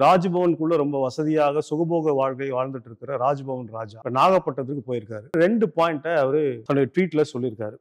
ராஜ்பவனுக்குள்ள ரொம்ப வசதியாக சுகபோக வாழ்க்கை வாழ்ந்துட்டு இருக்கிற ராஜ்பவன் ராஜா நாகப்பட்டினத்துக்கு போயிருக்காரு. 2 பாயிண்ட அவரு தன்னுடைய ட்வீட்ல சொல்லியிருக்காரு.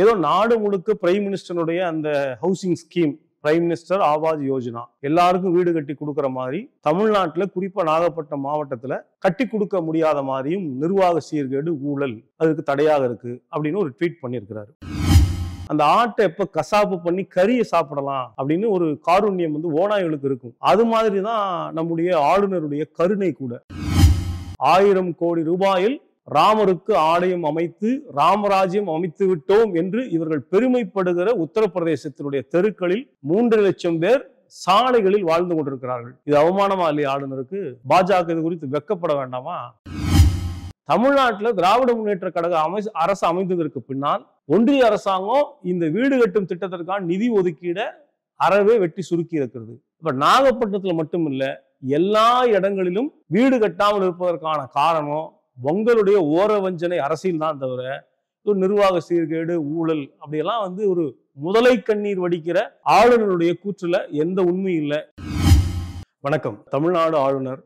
ஏதோ நாடு முழுக்க பிரைம் மினிஸ்டருடைய அந்த housing scheme, prime minister Awas Yojana, எல்லாருக்கும் வீடு கட்டி கொடுக்குற மாதிரி தமிழ்நாட்டுல குறிப்பா நாகப்பட்டினம் மாவட்டத்துல கட்டி கொடுக்க முடியாத மாதிரியும் நிர்வாக சீர்கேடு, ஊழல் அதுக்கு தடையாக இருக்கு அப்படின்னு ஒரு ட்வீட் பண்ணியிருக்கிறாரு. அந்த ஆட்டை எப்ப கசாப்பு பண்ணி கறியை சாப்பிடலாம் அப்படின்னு ஒரு காருண்யம் ஓநாய்களுக்கு இருக்கும். அது மாதிரி தான் நம்முடைய ஆளுநருடைய கருணை கூட. 1000 கோடி ரூபாயில் ராமருக்கு ஆலயம் அமைத்து ராமராஜ்யம் அமைத்து விட்டோம் என்று இவர்கள் பெருமைப்படுகிற உத்தரப்பிரதேசத்தினுடைய தெருக்களில் 3 லட்சம் பேர் சாலைகளில் வாழ்ந்து கொண்டிருக்கிறார்கள். இது அவமானமா இல்லையா ஆளுநருக்கு? பாஜக இது குறித்து வெட்கப்பட வேண்டாமா? தமிழ்நாட்டில் திராவிட முன்னேற்ற கழக அரசு அமைந்ததற்கு பின்னால் ஒன்றிய அரசாங்கம் இந்த வீடு கட்டும் திட்டத்திற்கான நிதி ஒதுக்கீட அறவே வெட்டி சுருக்கி இருக்கிறது. இப்ப நாகப்பட்டினத்துல மட்டும் இல்ல, எல்லா இடங்களிலும் வீடு கட்டாமல் இருப்பதற்கான காரணம் உங்களுடைய ஓரவஞ்சனை அரசியல் தான் தவிர ஒரு நிர்வாக சீர்கேடு, ஊழல் அப்படியெல்லாம் ஒரு முதலை கண்ணீர் வடிக்கிற ஆளுநருடைய கூற்றுல எந்த உண்மையும் இல்லை. வணக்கம். தமிழ்நாடு ஆளுநர்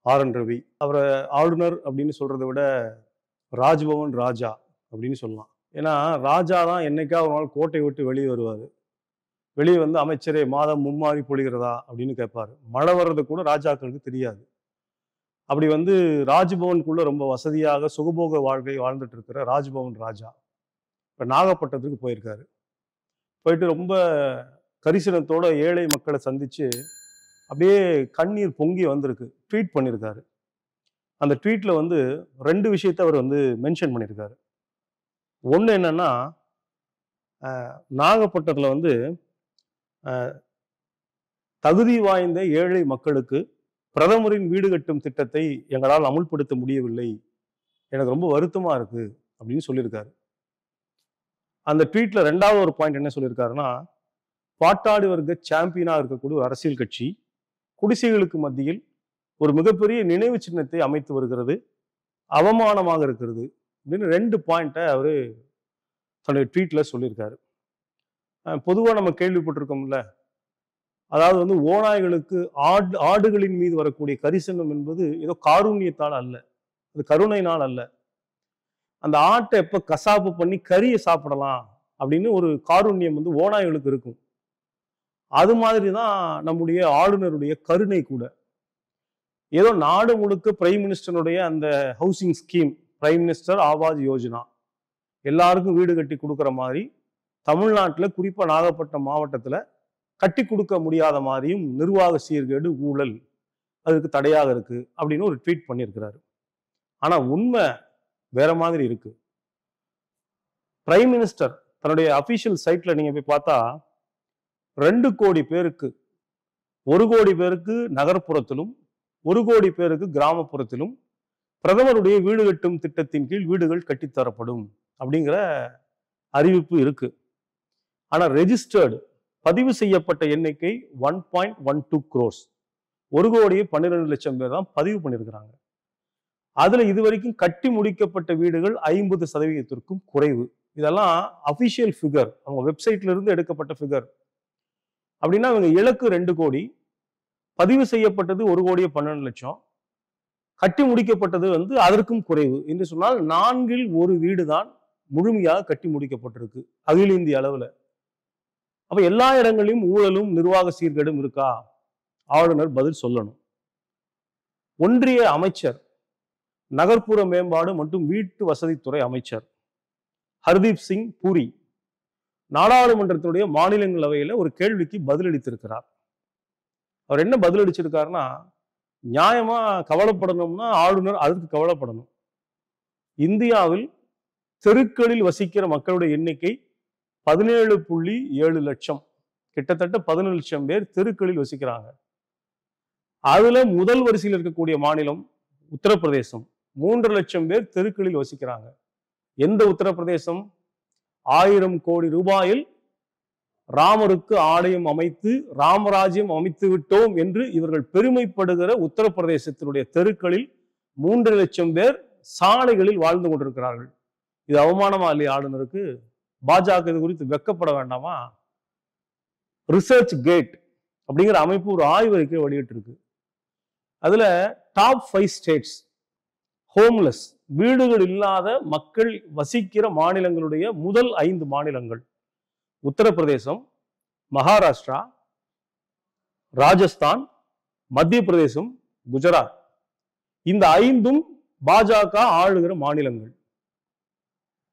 RN ரவி அவரை ஆளுநர் அப்படின்னு சொல்றதை விட ராஜ்பவன் ராஜா அப்படின்னு சொல்லலாம். ஏன்னா ராஜா தான் என்னைக்கா ஒரு நாள் கோட்டை விட்டு வெளியே வருவார். வெளியே அமைச்சரே மாதம் மும்மாறி பொழிகிறதா அப்படின்னு கேட்பாரு. மழை வர்றது கூட ராஜாக்களுக்கு தெரியாது. அப்படி ராஜ்பவனுக்குள்ள ரொம்ப வசதியாக சுகபோக வாழ்க்கை வாழ்ந்துட்டு இருக்கிற ராஜ்பவன் ராஜா இப்போ நாகப்பட்டினத்துக்கு போயிருக்காரு. போயிட்டு ரொம்ப கரிசனத்தோட ஏழை மக்களை சந்திச்சு அப்படியே கண்ணீர் பொங்கி வந்திருக்கு. ட்வீட் பண்ணியிருக்காரு. அந்த ட்வீட்ல 2 விஷயத்தை அவர் மென்ஷன் பண்ணியிருக்காரு. ஒன்று என்னன்னா, நாகப்பட்டினத்தில் தகுதி வாய்ந்த ஏழை மக்களுக்கு பிரதமரின் வீடு கட்டும் திட்டத்தை எங்களால் அமுல்படுத்த முடியவில்லை, எனக்கு ரொம்ப வருத்தமா இருக்கு அப்படின்னு சொல்லியிருக்காரு. அந்த ட்வீட்ல 2வது ஒரு பாயிண்ட் என்ன சொல்லியிருக்காருன்னா, பாட்டாளி வர்க்க சாம்பியனா இருக்கக்கூடிய ஒரு அரசியல் கட்சி குடிசைகளுக்கு மத்தியில் ஒரு மிகப்பெரிய நினைவு சின்னத்தை அமைத்து வருகிறது, அவமானமாக இருக்கிறது அப்படின்னு 2 பாயிண்ட அவரு தன்னுடைய ட்வீட்ல சொல்லியிருக்காரு. பொதுவாக நம்ம கேள்விப்பட்டிருக்கோம்ல, அதாவது ஓநாய்களுக்கு ஆடுகளின் மீது வரக்கூடிய கரிசனம் என்பது ஏதோ காருண்யத்தால் அல்ல, அது கருணையினால் அல்ல. அந்த ஆட்டை எப்ப கசாப்பு பண்ணி கறியை சாப்பிடலாம் அப்படின்னு ஒரு காருண்யம் ஓநாய்களுக்கு இருக்கும். அது மாதிரி தான் நம்முடைய ஆளுநருடைய கருணை கூட. ஏதோ நாடு முழுக்க பிரைம் மினிஸ்டருடைய அந்த housing scheme, prime minister Awas Yojana, எல்லாருக்கும் வீடு கட்டி கொடுக்குற மாதிரி தமிழ்நாட்டில் குறிப்பா நாகப்பட்டினம் மாவட்டத்துல கட்டி கொடுக்க முடியாத மாதிரியும் நிர்வாக சீர்கேடு, ஊழல் அதுக்கு தடையாக இருக்கு அப்படின்னு ஒரு ட்வீட் பண்ணியிருக்கிறாரு. ஆனா உண்மை வேற மாதிரி இருக்கு. பிரைம் மினிஸ்டர் தன்னுடைய அபிஷியல் சைட்ல நீங்க போய் பார்த்தா 2 கோடி பேருக்கு, 1 கோடி பேருக்கு நகர்ப்புறத்திலும் 1 கோடி பேருக்கு கிராமப்புறத்திலும் பிரதமருடைய வீடு கட்டும் திட்டத்தின் கீழ் வீடுகள் கட்டித்தரப்படும் அப்படிங்கிற அறிவிப்பு இருக்கு. ஆனா ரெஜிஸ்டர்டு, பதிவு செய்யப்பட்ட எண்ணிக்கை 1.12 crores, 1 கோடியே 12 லட்சம் பேர் தான் பதிவு பண்ணியிருக்கிறாங்க. அதுல இதுவரைக்கும் கட்டி முடிக்கப்பட்ட வீடுகள் 50% குறைவு. இதெல்லாம் அபிஷியல் ஃபிகர், அவங்க வெப்சைட்ல இருந்து எடுக்கப்பட்ட ஃபிகர். அப்படின்னா இவங்க இலக்கு 2 கோடி, பதிவு செய்யப்பட்டது 1 கோடியே 12 லட்சம், கட்டி முடிக்கப்பட்டது அதற்கும் குறைவு என்று சொன்னால் 4ல் 1 வீடு தான் முழுமையாக கட்டி முடிக்கப்பட்டிருக்கு அகில இந்திய அளவுல. அப்ப எல்லா இடங்களிலும் ஊழலும் நிர்வாக சீர்கேடும் இருக்கா? ஆளுநர் பதில் சொல்லணும். ஒன்றிய அமைச்சர், நகர்ப்புற மேம்பாடு மற்றும் வீட்டு வசதித்துறை அமைச்சர் ஹர்தீப் சிங் பூரி நாடாளுமன்றத்துடைய மாநிலங்களவையில ஒரு கேள்விக்கு பதிலளித்திருக்கிறார். அவர் என்ன பதிலளிச்சிருக்காருன்னா, நியாயமா கவலைப்படணும்னா ஆளுநர் அதுக்கு கவலைப்படணும். இந்தியாவில் தெருக்களில் வசிக்கிற மக்களுடைய எண்ணிக்கை 17.7 லட்சம், கிட்டத்தட்ட 17 லட்சம் பேர் தெருக்களில் வசிக்கிறாங்க. அதுல முதல் வரிசையில் இருக்கக்கூடிய மாநிலம் உத்தரப்பிரதேசம், 3 லட்சம் பேர் தெருக்களில் வசிக்கிறாங்க. எந்த உத்தரப்பிரதேசம்? 1000 கோடி ரூபாயில் ராமருக்கு ஆலயம் அமைத்து ராமராஜ்யம் அமைத்து விட்டோம் என்று இவர்கள் பெருமைப்படுகிற உத்தரப்பிரதேசத்தினுடைய தெருக்களில் 3 லட்சம் பேர் சாலைகளில் வாழ்ந்து கொண்டிருக்கிறார்கள். இது அவமானமா இல்லையா ஆளுநருக்கு? பாஜக இது குறித்து வெட்கப்பட வேண்டாமா? ரிசர்ச் கேட் அப்படிங்கிற அமைப்பு ஒரு ஆய்வறிக்கை வெளியிட்டு இருக்கு. அதுல டாப் 5 ஸ்டேட்ஸ் ஹோம்லெஸ், வீடுகள் இல்லாத மக்கள் வசிக்கிற மாநிலங்களுடைய முதல் 5 மாநிலங்கள் உத்தரப்பிரதேசம், மகாராஷ்டிரா, ராஜஸ்தான், மத்திய பிரதேசம், குஜராத். இந்த 5ம் பாஜக ஆளுகிற மாநிலங்கள்.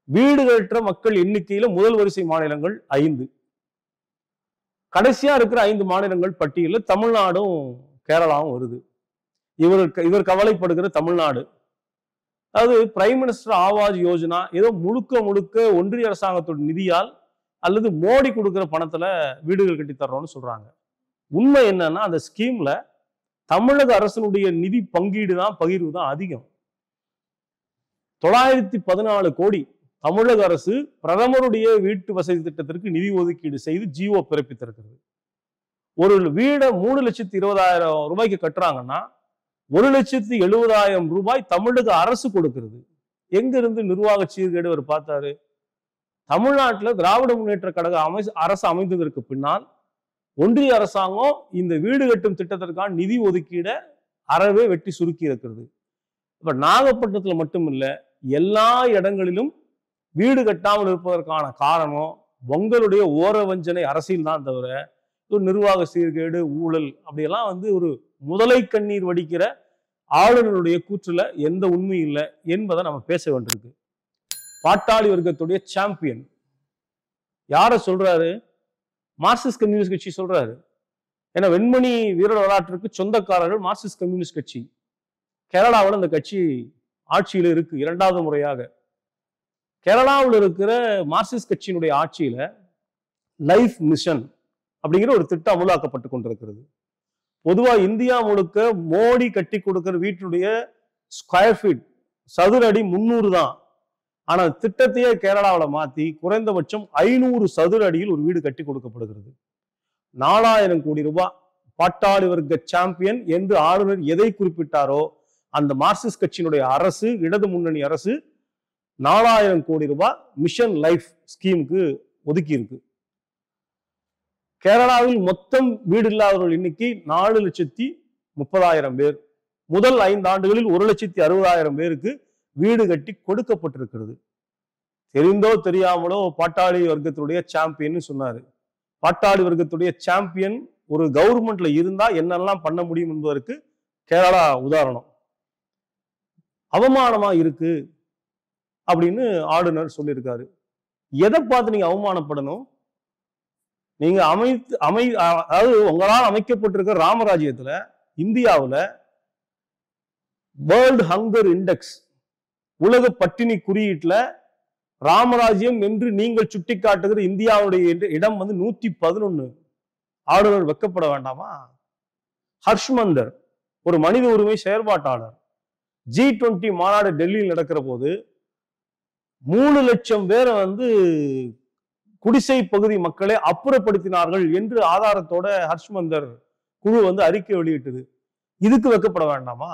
வீடுகளற்ற மக்கள் எண்ணிக்கையில முதல் வரிசை மாநிலங்கள் 5. கடைசியா இருக்கிற 5 மாநிலங்கள் பட்டியலில் தமிழ்நாடும் கேரளாவும் வருது. இவர் கவலைப்படுகிற தமிழ்நாடு, அதாவது பிரைம் மினிஸ்டர் ஆவாஸ் யோஜனா ஏதோ முழுக்க ஒன்றிய அரசாங்கத்தோட நிதியால் அல்லது மோடி கொடுக்கிற பணத்துல வீடுகள் கட்டி தர்றோம்னு சொல்றாங்க. உண்மை என்னன்னா அந்த ஸ்கீம்ல தமிழக அரசனுடைய நிதி பங்கீடு தான், பகிர்வு தான் அதிகம். 914 கோடி தமிழக அரசு பிரதமருடைய வீட்டு வசதி திட்டத்திற்கு நிதி ஒதுக்கீடு செய்து ஜிஓ பிறப்பித்திருக்கிறது. ஒரு வீடை 3,20,000 ரூபாய்க்கு கட்டுறாங்கன்னா 1,70,000 ரூபாய் தமிழக அரசு கொடுக்கிறது. எங்க இருந்து நிர்வாக சீர்கேடு அவர் பார்த்தாரு? தமிழ்நாட்டில் திராவிட முன்னேற்ற கழக அரசு அமைந்ததற்கு பின்னால் ஒன்றிய அரசாங்கம் இந்த வீடு கட்டும் திட்டத்திற்கான நிதி ஒதுக்கீடை அறவே வெட்டி சுருக்கி இருக்கிறது. இப்ப நாகப்பட்டினத்துல மட்டும் இல்ல, எல்லா இடங்களிலும் வீடு கட்டாமல் இருப்பதற்கான காரணம் உங்களுடைய ஓரவஞ்சனை அரசியல் தான் தவிர ஒரு நிர்வாக சீர்கேடு, ஊழல் அப்படியெல்லாம் ஒரு முதலை கண்ணீர் வடிக்கிற ஆளுநருடைய கூற்றுல எந்த உண்மை இல்லை என்பதை நம்ம பேச வேண்டியிருக்கு. பாட்டாளி வர்க்கத்துடைய சாம்பியன் யார சொல்றாரு? மார்க்சிஸ்ட் கம்யூனிஸ்ட் கட்சி சொல்றாரு. ஏன்னா வெண்மணி வீரர் வரலாற்றுக்கு சொந்தக்காரர்கள் மார்க்சிஸ்ட் கம்யூனிஸ்ட் கட்சி. கேரளாவில் அந்த கட்சி ஆட்சியில இருக்கு 2வது முறையாக. கேரளாவில் இருக்கிற மார்க்சிஸ்ட் கட்சியினுடைய ஆட்சியில லைஃப் மிஷன் அப்படிங்கிற ஒரு திட்டம் அமலாக்கப்பட்டு கொண்டிருக்கிறது. பொதுவா இந்தியா முழுக்க மோடி கட்டி கொடுக்கிற வீட்டுடைய ஸ்கொயர் ஃபீட் சதுர அடி 300 தான். ஆனா திட்டத்தையே கேரளாவில் மாத்தி குறைந்தபட்சம் 500 சதுர அடியில் ஒரு வீடு கட்டி கொடுக்கப்படுகிறது. 4000 கோடி ரூபாய். பாட்டாளி வர்க்க சாம்பியன் என்று ஆளுநர் எதை குறிப்பிட்டாரோ அந்த மார்க்சிஸ்ட் கட்சியினுடைய அரசு, இடது முன்னணி அரசு 4000 கோடி ரூபாய் மிஷன் லைஃப் ஸ்கீமுக்கு ஒதுக்கி இருக்கு. கேரளாவில் மொத்தம் வீடு இல்லாதவர்கள் எண்ணிக்கை 4,30,000 பேர். முதல் 5 ஆண்டுகளில் 1,60,000 பேருக்கு வீடு கட்டி கொடுக்கப்பட்டிருக்கிறது. தெரிந்தோ தெரியாமலோ பாட்டாளி வர்க்கத்துடைய சாம்பியன் சொன்னாரு. பாட்டாளி வர்க்கத்துடைய சாம்பியன் ஒரு கவர்மெண்ட்ல இருந்தா என்னெல்லாம் பண்ண முடியும் என்பதற்கு கேரளா உதாரணம். அவமானமா இருக்கு அப்படின்னு ஆளுநர் சொல்லியிருக்காரு. எதை பார்த்து நீங்க அவமானப்படணும்? நீங்க அதாவது உங்களால் அமைக்கப்பட்டிருக்கிற ராமராஜ்யத்துல, இந்தியாவில் வேர்ல்டு ஹங்கர் இண்டெக்ஸ் உலக பட்டினி குறியீட்டுல ராமராஜ்யம் என்று நீங்கள் சுட்டிக்காட்டுகிற இந்தியாவுடைய இடம் 111. ஆளுநர் வெக்கப்பட வேண்டாமா? ஹர்ஷ்மந்தர் ஒரு மனித உரிமை செயற்பாட்டாளர், G20 மாநாடு டெல்லியில் நடக்கிற போது 3 லட்சம் பேரை குடிசை பகுதி மக்களை அப்புறப்படுத்தினார்கள் என்று ஆதாரத்தோட ஹர்ஷ்மந்தர் குழு அறிக்கை வெளியிட்டது. இதுக்கு வெக்கப்பட வேண்டாமா?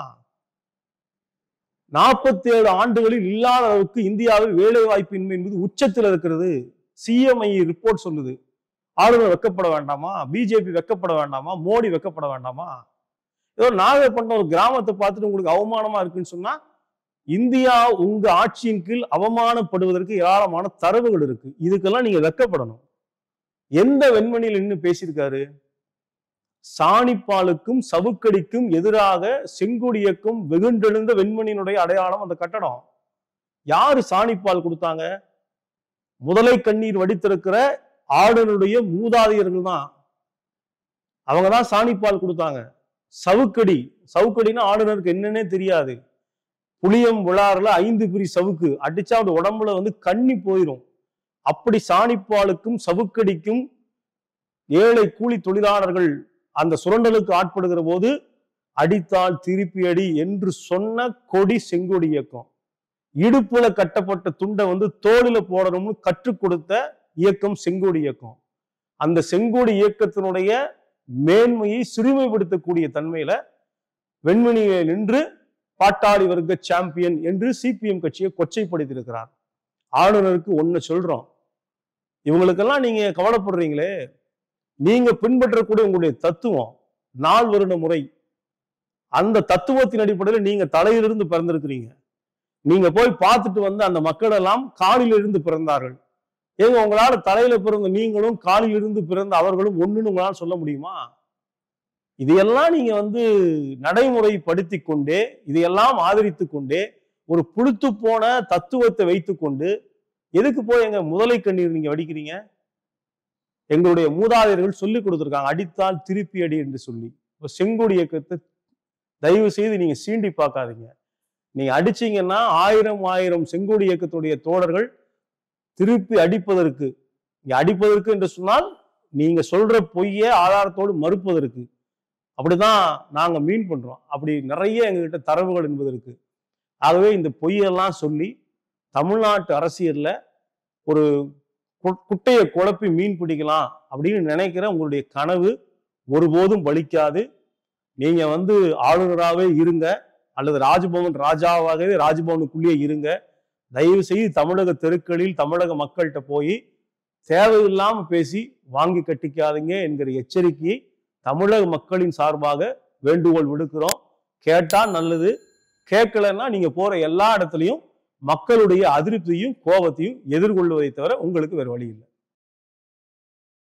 47 ஆண்டுகளில் இல்லாத அளவுக்கு இந்தியாவில் வேலை வாய்ப்பின்மை என்பது உச்சத்தில் இருக்கிறது. CMI ரிப்போர்ட் சொல்லுது. ஆளுநர் வெக்கப்பட வேண்டாமா? பிஜேபி வெக்கப்பட வேண்டாமா? மோடி வெக்கப்பட வேண்டாமா? ஏதோ நாகப்பட்டினம் ஒரு கிராமத்தை பார்த்துட்டு உங்களுக்கு அவமானமா இருக்குன்னு சொன்னா, இந்தியா உங்க ஆட்சியின் கீழ் அவமானப்படுவதற்கு ஏராளமான தரவுகள் இருக்கு. இதுக்கெல்லாம் நீங்க வெக்கப்படணும். எந்த வெண்மணியில் நின்று பேசியிருக்காரு? சாணிப்பாலுக்கும் சவுக்கடிக்கும் எதிராக செங்கொடி இயக்கம் வெகுண்டெழுந்த வெண்மணியினுடைய அடையாளம் அந்த கட்டடம். யாரு சாணிப்பால் கொடுத்தாங்க? முதலை கண்ணீர் வடித்திருக்கிற ஆளுநருடைய மூதாதையர்கள் தான். அவங்கதான் சாணிப்பால் கொடுத்தாங்க. சவுக்கடினா ஆளுநருக்கு என்னன்னே தெரியாது. புளியம் விழாறுல 5 பிரி சவுக்கு அடிச்சா அவருடைய உடம்புல கண்ணி போயிடும். அப்படி சாணிப்பாலுக்கும் சவுக்கடிக்கும் ஏழை கூலி தொழிலாளர்கள் அந்த சுரண்டலுக்கு ஆட்படுகிற போது அடித்தால் திருப்பி அடி என்று சொன்ன கொடி செங்கொடி இயக்கம். இடுப்புல கட்டப்பட்ட துண்டை தோளில போடணும்னு கற்றுக் கொடுத்த இயக்கம் செங்கொடி இயக்கம். அந்த செங்கொடி இயக்கத்தினுடைய மேன்மையை சிறுமைப்படுத்தக்கூடிய தன்மையில வெண்மணியை நின்று பாட்டாளி வர்க்க சாம்பியன் என்று சிபிஎம் கட்சியை கொச்சைப்படுத்தியிருக்கிறார். ஆளுநருக்கு ஒன்னு சொல்றோம், இவங்களுக்கெல்லாம் நீங்க கவலைப்படுறீங்களே, நீங்க பின்பற்றக்கூடிய உங்களுடைய தத்துவம் 4 வருட முறை, அந்த தத்துவத்தின் அடிப்படையில் நீங்க தலையிலிருந்து பிறந்திருக்கிறீங்க. நீங்க போய் பார்த்துட்டு வந்து அந்த மக்கள் எல்லாம் காலிலிருந்து பிறந்தார்கள். ஏங்க உங்களால தலையில பிறந்த நீங்களும் காலிலிருந்து பிறந்த அவர்களும் ஒண்ணுன்னு உங்களால சொல்ல முடியுமா? இதையெல்லாம் நீங்க வந்து நடைமுறைப்படுத்தி கொண்டே, இதையெல்லாம் ஆதரித்து கொண்டே, ஒரு புளித்து போன தத்துவத்தை வைத்துக்கொண்டு எதுக்கு போய் எங்க முதலை கண்ணீர் நீங்க வடிக்கிறீங்க? எங்களுடைய மூதாதையர்கள் சொல்லிக் கொடுத்திருக்காங்க, அடித்தால் திருப்பி அடி என்று சொல்லி. செங்கோடி இயக்கத்தை தயவு செய்து நீங்க சீண்டி பார்க்காதீங்க. நீங்க அடிச்சீங்கன்னா 1000 செங்கோடி இயக்கத்துடைய தோழர்கள் திருப்பி அடிப்பதற்கு, அடிப்பதற்கு என்று சொன்னால் நீங்க சொல்ற பொய்ய ஆதாரத்தோடு மறுப்பதற்கு, அப்படிதான் நாங்க மீன் பண்றோம். அப்படி நிறைய எங்ககிட்ட தரவுகள் என்பது இருக்கு. ஆகவே இந்த பொய்யெல்லாம் சொல்லி தமிழ்நாட்டு அரசியல்ல ஒரு குட்டையை குழப்பி மீன் பிடிக்கலாம் அப்படின்னு நினைக்கிற உங்களுடைய கனவு ஒருபோதும் பலிக்காது. நீங்க வந்து ஆளுநராகவே இருங்க, அல்லது ராஜ்பவன் ராஜாவாகவே ராஜ்பவனுக்குள்ளேயே இருங்க. தயவு செய்து தமிழக தெருக்களில் தமிழக மக்கள்கிட்ட போய் தேவையில்லாம பேசி வாங்கி கட்டிக்காதீங்க என்கிற எச்சரிக்கையை தமிழக மக்களின் சார்பாக வேண்டுகோள் விடுக்கிறோம். கேட்டா நல்லது, கேட்கலன்னா நீங்க போற எல்லா இடத்துலையும் மக்களுடைய அதிருப்தியும் கோபத்தையும் எதிர்கொள்வதை தவிர உங்களுக்கு வேறு வழி இல்லை.